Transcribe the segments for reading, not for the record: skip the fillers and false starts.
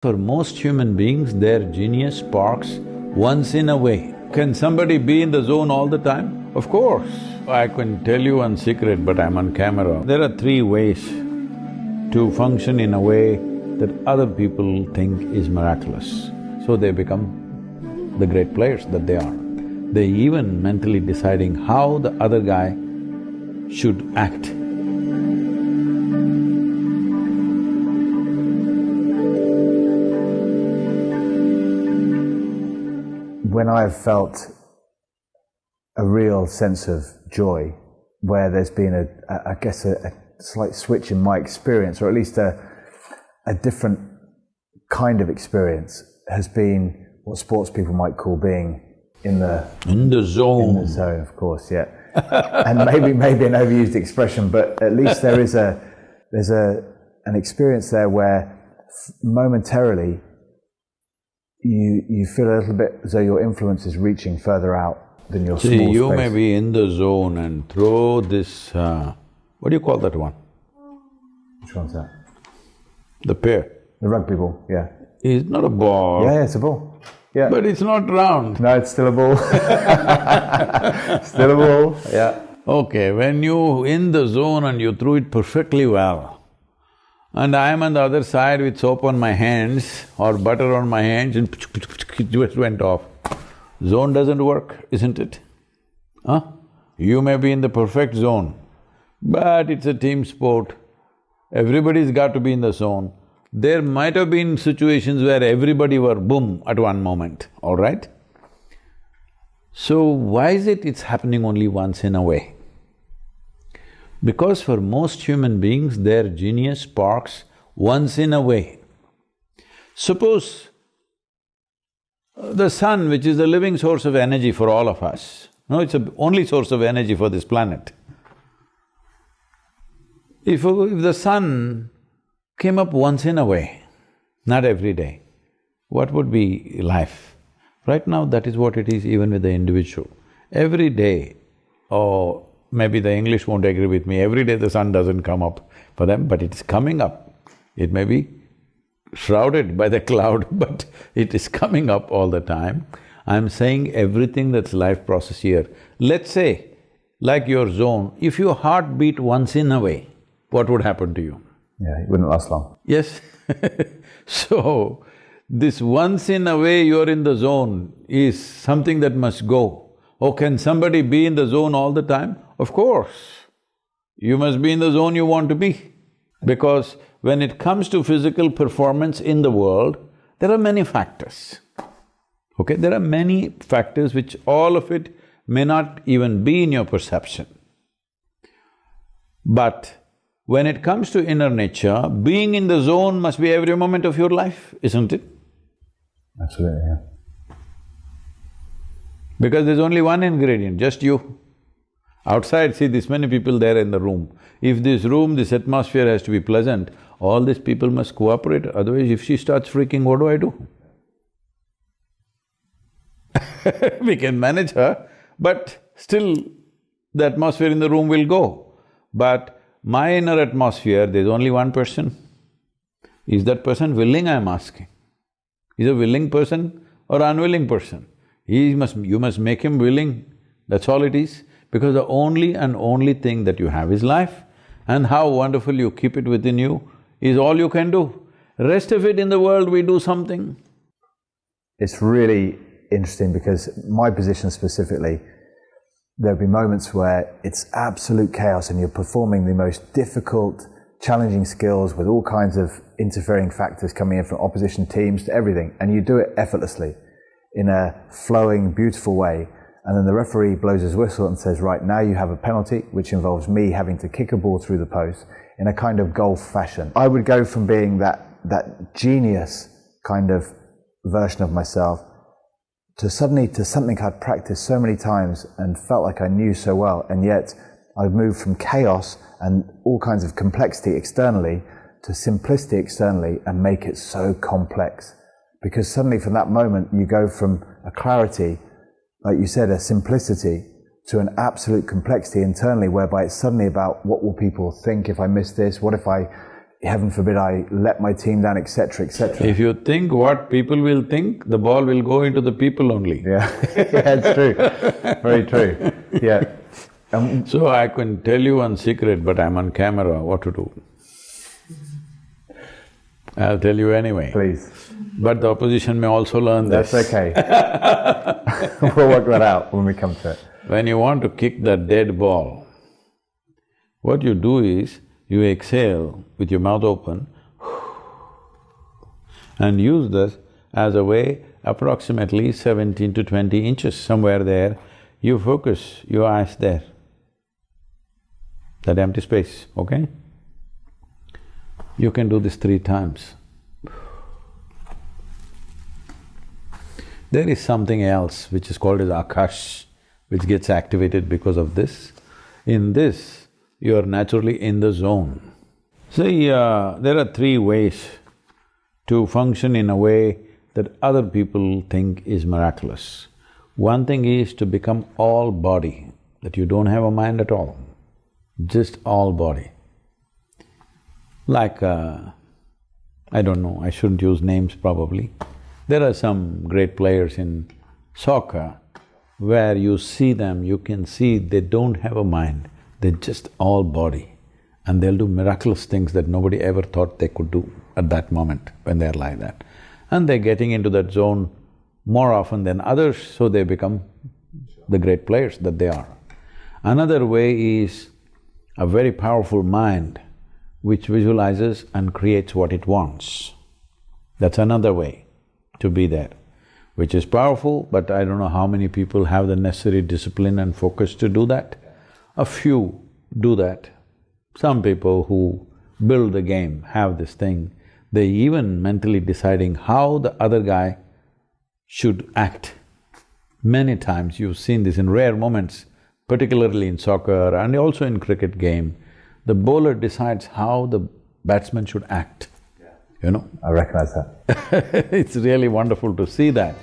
For most human beings, their genius sparks once in a way. Can somebody be in the zone all the time? Of course. I can tell you one secret, but I'm on camera. There are three ways to function in a way that other people think is miraculous. So they become the great players that they are. They even mentally deciding how the other guy should act. When I've felt a real sense of joy, where there's been I guess a slight switch in my experience, or at least a different kind of experience, has been what sports people might call being in the zone. In the zone, of course, yeah. And maybe an overused expression, but at least there's an experience there where momentarily you feel a little bit as though your influence is reaching further out than your small space. See, you may be in the zone and throw this… what do you call that one? Which one's that? The pear. The rugby ball, yeah. It's not a ball. Yeah, it's a ball. Yeah. But it's not round. No, it's still a ball. Still a ball, yeah. Okay, when you in the zone and you threw it perfectly well, and I am on the other side with soap on my hands or butter on my hands and it just went off. Zone doesn't work, isn't it? Huh? You may be in the perfect zone, but it's a team sport. Everybody's got to be in the zone. There might have been situations where everybody were boom at one moment, all right? So why is it it's happening only once in a way? Because for most human beings, their genius sparks once in a way. Suppose the sun, which is the living source of energy for all of us, no, it's the only source of energy for this planet. If the sun came up once in a way, not every day, what would be life? Right now, that is what it is even with the individual. Every day, or maybe the English won't agree with me, every day the sun doesn't come up for them, but it's coming up. It may be shrouded by the cloud, but it is coming up all the time. I'm saying everything that's life process here. Let's say, like your zone, if your heart beat once in a way, what would happen to you? Yeah, it wouldn't last long. Yes. So, this once in a way you're in the zone is something that must go. Oh, can somebody be in the zone all the time? Of course. You must be in the zone you want to be. Because when it comes to physical performance in the world, there are many factors. Okay? There are many factors which all of it may not even be in your perception. But when it comes to inner nature, being in the zone must be every moment of your life, isn't it? Absolutely, yeah. Because there's only one ingredient, just you. Outside, see this many people there in the room. If this room, this atmosphere has to be pleasant, all these people must cooperate, otherwise if she starts freaking, what do I do? We can manage her, but still the atmosphere in the room will go. But my inner atmosphere, there's only one person. Is that person willing, I'm asking? Is a willing person or unwilling person? You must make him willing, that's all it is. Because the only and only thing that you have is life, and how wonderful you keep it within you is all you can do. Rest of it in the world, we do something. It's really interesting because my position specifically, there'll be moments where it's absolute chaos and you're performing the most difficult, challenging skills with all kinds of interfering factors coming in from opposition teams to everything, and you do it effortlessly in a flowing, beautiful way. And then the referee blows his whistle and says, right, now you have a penalty, which involves me having to kick a ball through the post in a kind of golf fashion. I would go from being that genius kind of version of myself to suddenly to something I'd practiced so many times and felt like I knew so well, and yet I'd moved from chaos and all kinds of complexity externally to simplicity externally and make it so complex. Because suddenly from that moment you go from a clarity, like you said, a simplicity, to an absolute complexity internally, whereby it's suddenly about what will people think if I miss this, what if I heaven forbid I let my team down, etc., etc. If you think what people will think, the ball will go into the people only. Yeah, yeah, it's true. Very true. Yeah. So I can tell you one secret, but I'm on camera, what to do. I'll tell you anyway. Please. But the opposition may also learn this. That's okay. We'll work that out when we come to it. When you want to kick that dead ball, what you do is, you exhale with your mouth open and use this as a way approximately 17 to 20 inches, somewhere there, you focus your eyes there, that empty space, okay? You can do this 3 times. There is something else which is called as akash, which gets activated because of this. In this, you are naturally in the zone. See, there are 3 ways to function in a way that other people think is miraculous. One thing is to become all body, that you don't have a mind at all, just all body. Like, I don't know, I shouldn't use names probably. There are some great players in soccer where you see them, you can see they don't have a mind, they're just all body. And they'll do miraculous things that nobody ever thought they could do at that moment when they're like that. And they're getting into that zone more often than others, so they become the great players that they are. Another way is a very powerful mind which visualizes and creates what it wants. That's another way to be there, which is powerful, but I don't know how many people have the necessary discipline and focus to do that. A few do that. Some people who build the game have this thing, they even mentally deciding how the other guy should act. Many times you've seen this in rare moments, particularly in soccer and also in cricket game, the bowler decides how the batsman should act, you know? I recognize that. It's really wonderful to see that,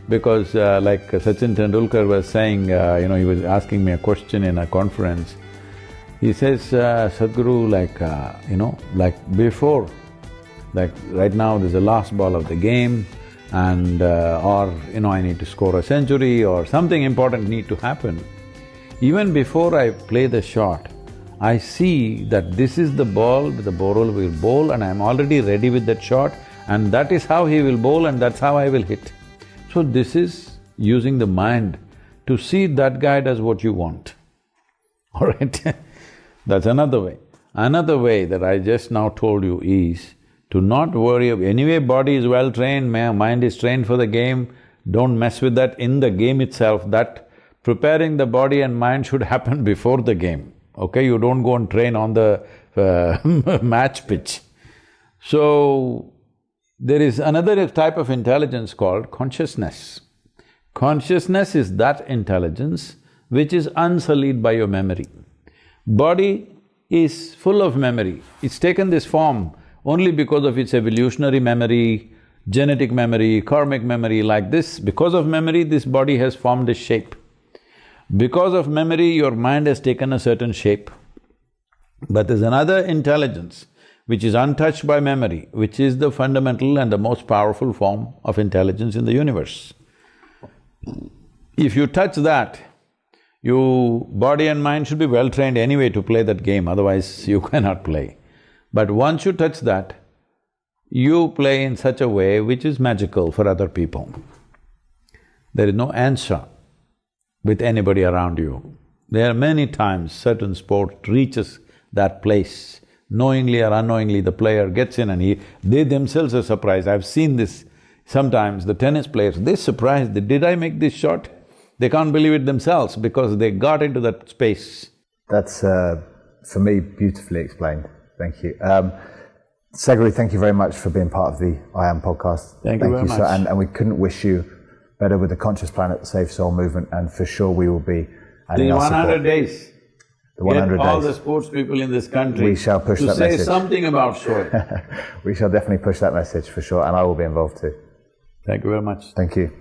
because like Sachin Tendulkar was saying, he was asking me a question in a conference. He says, Sadhguru, like before, like right now there's the last ball of the game and I need to score a century or something important need to happen. Even before I play the shot, I see that this is the ball the bowler will bowl and I'm already ready with that shot and that is how he will bowl and that's how I will hit. So this is using the mind to see that guy does what you want, all right? That's another way. Another way that I just now told you is to not worry anyway body is well trained, mind is trained for the game, don't mess with that in the game itself, that preparing the body and mind should happen before the game, okay? You don't go and train on the match pitch. So, there is another type of intelligence called consciousness. Consciousness is that intelligence which is unsullied by your memory. Body is full of memory, it's taken this form only because of its evolutionary memory, genetic memory, karmic memory, like this. Because of memory, this body has formed a shape. Because of memory, your mind has taken a certain shape. But there's another intelligence which is untouched by memory, which is the fundamental and the most powerful form of intelligence in the universe. If you touch that, your body and mind should be well trained anyway to play that game, otherwise you cannot play. But once you touch that, you play in such a way which is magical for other people. There is no answer with anybody around you. There are many times certain sport reaches that place, knowingly or unknowingly the player gets in and they themselves are surprised. I've seen this sometimes, the tennis players, they're surprised, did I make this shot? They can't believe it themselves because they got into that space. That's, for me, beautifully explained. Thank you. Sadhguru, thank you very much for being part of the I Am podcast. Thank you very much. And we couldn't wish you better with the Conscious Planet Safe Soul movement, and for sure we will be adding the our support. 100 days. The 100 Get all days. the sports people in this country We shall push that to say message. something about showing. We shall definitely push that message for sure, and I will be involved too. Thank you very much. Thank you.